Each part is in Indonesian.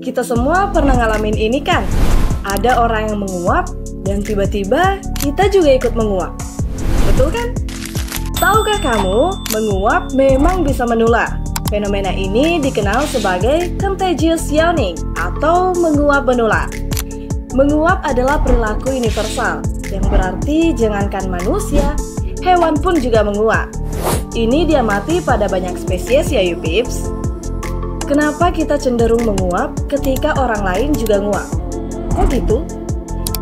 Kita semua pernah ngalamin ini kan? Ada orang yang menguap dan tiba-tiba kita juga ikut menguap. Betul kan? Tahukah kamu, menguap memang bisa menular. Fenomena ini dikenal sebagai contagious yawning atau menguap menular. Menguap adalah perilaku universal, yang berarti jangankan manusia, hewan pun juga menguap. Ini diamati pada banyak spesies ya you peeps. Kenapa kita cenderung menguap ketika orang lain juga nguap? Kok gitu?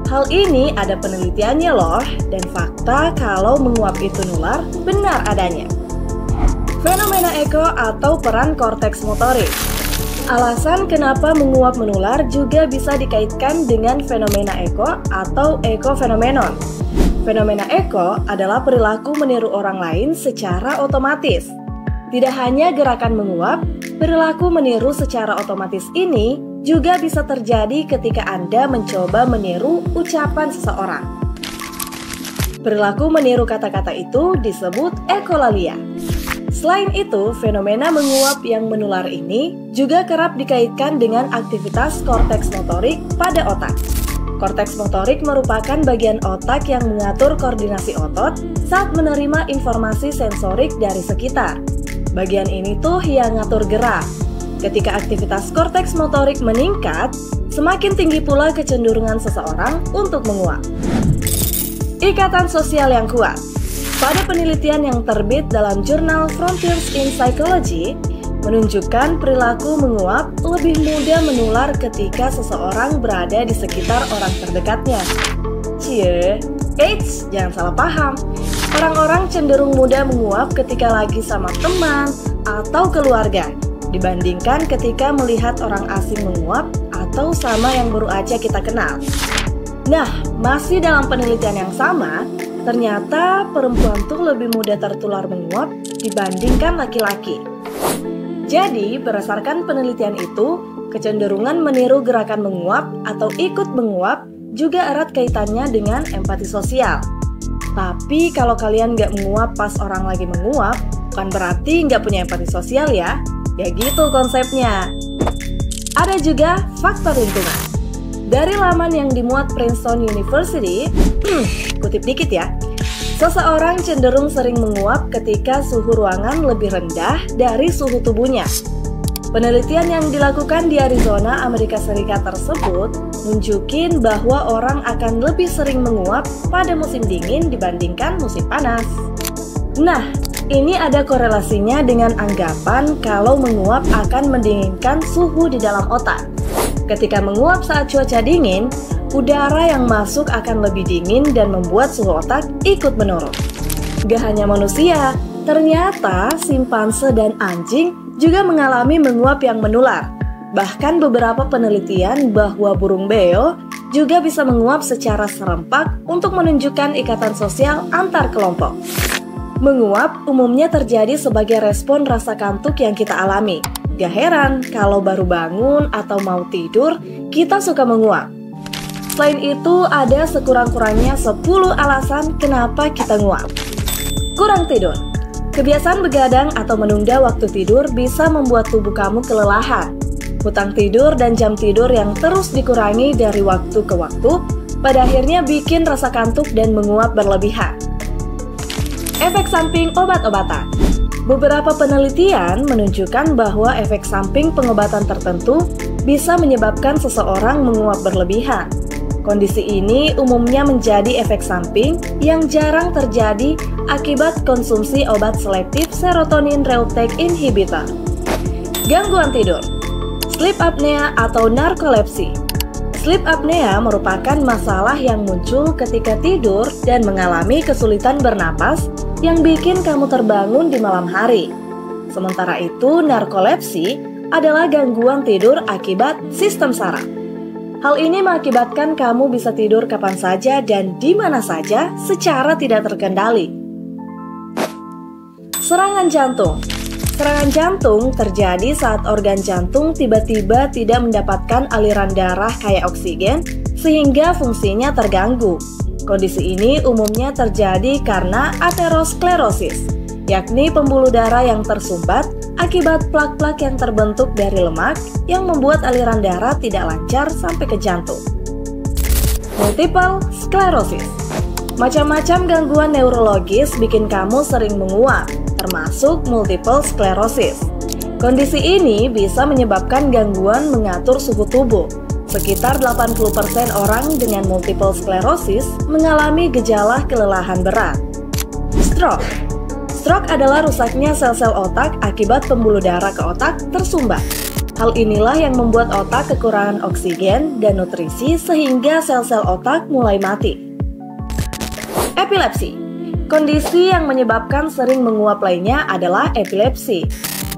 Hal ini ada penelitiannya loh, dan fakta kalau menguap itu nular benar adanya. Fenomena eko atau peran korteks motorik. Alasan kenapa menguap menular juga bisa dikaitkan dengan fenomena eko atau ekofenomenon. Fenomena eko adalah perilaku meniru orang lain secara otomatis. Tidak hanya gerakan menguap, perilaku meniru secara otomatis ini juga bisa terjadi ketika Anda mencoba meniru ucapan seseorang. Perilaku meniru kata-kata itu disebut ekolalia. Selain itu, fenomena menguap yang menular ini juga kerap dikaitkan dengan aktivitas korteks motorik pada otak. Korteks motorik merupakan bagian otak yang mengatur koordinasi otot saat menerima informasi sensorik dari sekitar. Bagian ini tuh yang ngatur gerak. Ketika aktivitas korteks motorik meningkat, semakin tinggi pula kecenderungan seseorang untuk menguap. Ikatan sosial yang kuat. Pada penelitian yang terbit dalam jurnal Frontiers in Psychology, menunjukkan perilaku menguap lebih mudah menular ketika seseorang berada di sekitar orang terdekatnya. Cie, eits, jangan salah paham. Orang-orang cenderung mudah menguap ketika lagi sama teman atau keluarga, dibandingkan ketika melihat orang asing menguap atau sama yang baru aja kita kenal. Nah, masih dalam penelitian yang sama, ternyata perempuan tuh lebih mudah tertular menguap dibandingkan laki-laki. Jadi, berdasarkan penelitian itu, kecenderungan meniru gerakan menguap atau ikut menguap juga erat kaitannya dengan empati sosial. Tapi kalau kalian nggak menguap pas orang lagi menguap, bukan berarti nggak punya empati sosial ya. Ya gitu konsepnya. Ada juga faktor lingkungan. Dari laman yang dimuat Princeton University, kutip dikit ya, seseorang cenderung sering menguap ketika suhu ruangan lebih rendah dari suhu tubuhnya. Penelitian yang dilakukan di Arizona, Amerika Serikat tersebut nunjukin bahwa orang akan lebih sering menguap pada musim dingin dibandingkan musim panas. Nah, ini ada korelasinya dengan anggapan kalau menguap akan mendinginkan suhu di dalam otak. Ketika menguap saat cuaca dingin, udara yang masuk akan lebih dingin dan membuat suhu otak ikut menurun. Gak hanya manusia, ternyata simpanse dan anjing juga mengalami menguap yang menular. Bahkan beberapa penelitian bahwa burung beo juga bisa menguap secara serempak untuk menunjukkan ikatan sosial antar kelompok. Menguap umumnya terjadi sebagai respon rasa kantuk yang kita alami. Gak heran kalau baru bangun atau mau tidur, kita suka menguap. Selain itu, ada sekurang-kurangnya 10 alasan kenapa kita nguap. Kurang tidur. Kebiasaan begadang atau menunda waktu tidur bisa membuat tubuh kamu kelelahan. Hutang tidur dan jam tidur yang terus dikurangi dari waktu ke waktu, pada akhirnya bikin rasa kantuk dan menguap berlebihan. Efek samping obat-obatan. Beberapa penelitian menunjukkan bahwa efek samping pengobatan tertentu bisa menyebabkan seseorang menguap berlebihan. Kondisi ini umumnya menjadi efek samping yang jarang terjadi akibat konsumsi obat selektif serotonin reuptake inhibitor. Gangguan tidur. Sleep apnea atau narkolepsi. Sleep apnea merupakan masalah yang muncul ketika tidur dan mengalami kesulitan bernapas yang bikin kamu terbangun di malam hari. Sementara itu, narkolepsi adalah gangguan tidur akibat sistem saraf. Hal ini mengakibatkan kamu bisa tidur kapan saja dan di mana saja secara tidak terkendali. Serangan jantung. Serangan jantung terjadi saat organ jantung tiba-tiba tidak mendapatkan aliran darah kayak oksigen sehingga fungsinya terganggu. Kondisi ini umumnya terjadi karena aterosklerosis. yakni pembuluh darah yang tersumbat akibat plak-plak yang terbentuk dari lemak yang membuat aliran darah tidak lancar sampai ke jantung. Multiple sclerosis. Macam-macam gangguan neurologis bikin kamu sering menguap, termasuk multiple sclerosis. Kondisi ini bisa menyebabkan gangguan mengatur suhu tubuh. Sekitar 80% orang dengan multiple sclerosis mengalami gejala kelelahan berat. Stroke. Stroke adalah rusaknya sel-sel otak akibat pembuluh darah ke otak tersumbat. Hal inilah yang membuat otak kekurangan oksigen dan nutrisi sehingga sel-sel otak mulai mati. Epilepsi. Kondisi yang menyebabkan sering menguap lainnya adalah epilepsi.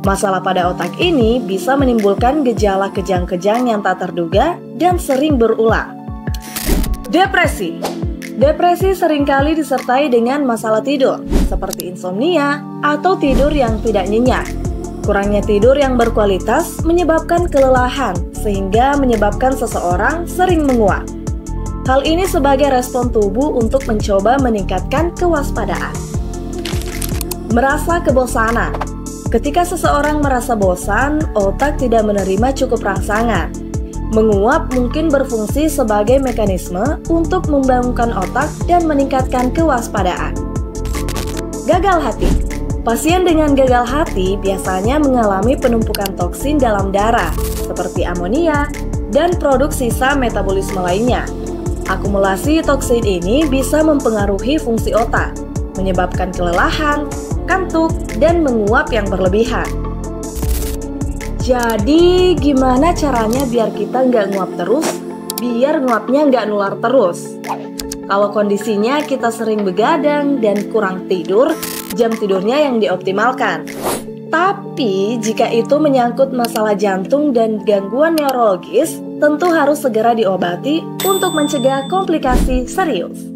Masalah pada otak ini bisa menimbulkan gejala kejang-kejang yang tak terduga dan sering berulang. Depresi. Depresi seringkali disertai dengan masalah tidur, seperti insomnia atau tidur yang tidak nyenyak. Kurangnya tidur yang berkualitas menyebabkan kelelahan, sehingga menyebabkan seseorang sering menguap. Hal ini sebagai respon tubuh untuk mencoba meningkatkan kewaspadaan. Merasa kebosanan. Ketika seseorang merasa bosan, otak tidak menerima cukup rangsangan. Menguap mungkin berfungsi sebagai mekanisme untuk membangunkan otak dan meningkatkan kewaspadaan. Gagal hati. Pasien dengan gagal hati biasanya mengalami penumpukan toksin dalam darah, seperti amonia dan produk sisa metabolisme lainnya. Akumulasi toksin ini bisa mempengaruhi fungsi otak, menyebabkan kelelahan, kantuk, dan menguap yang berlebihan. Jadi, gimana caranya biar kita nggak nguap terus, biar nguapnya nggak nular terus? Kalau kondisinya kita sering begadang dan kurang tidur, jam tidurnya yang dioptimalkan. Tapi, jika itu menyangkut masalah jantung dan gangguan neurologis, tentu harus segera diobati untuk mencegah komplikasi serius.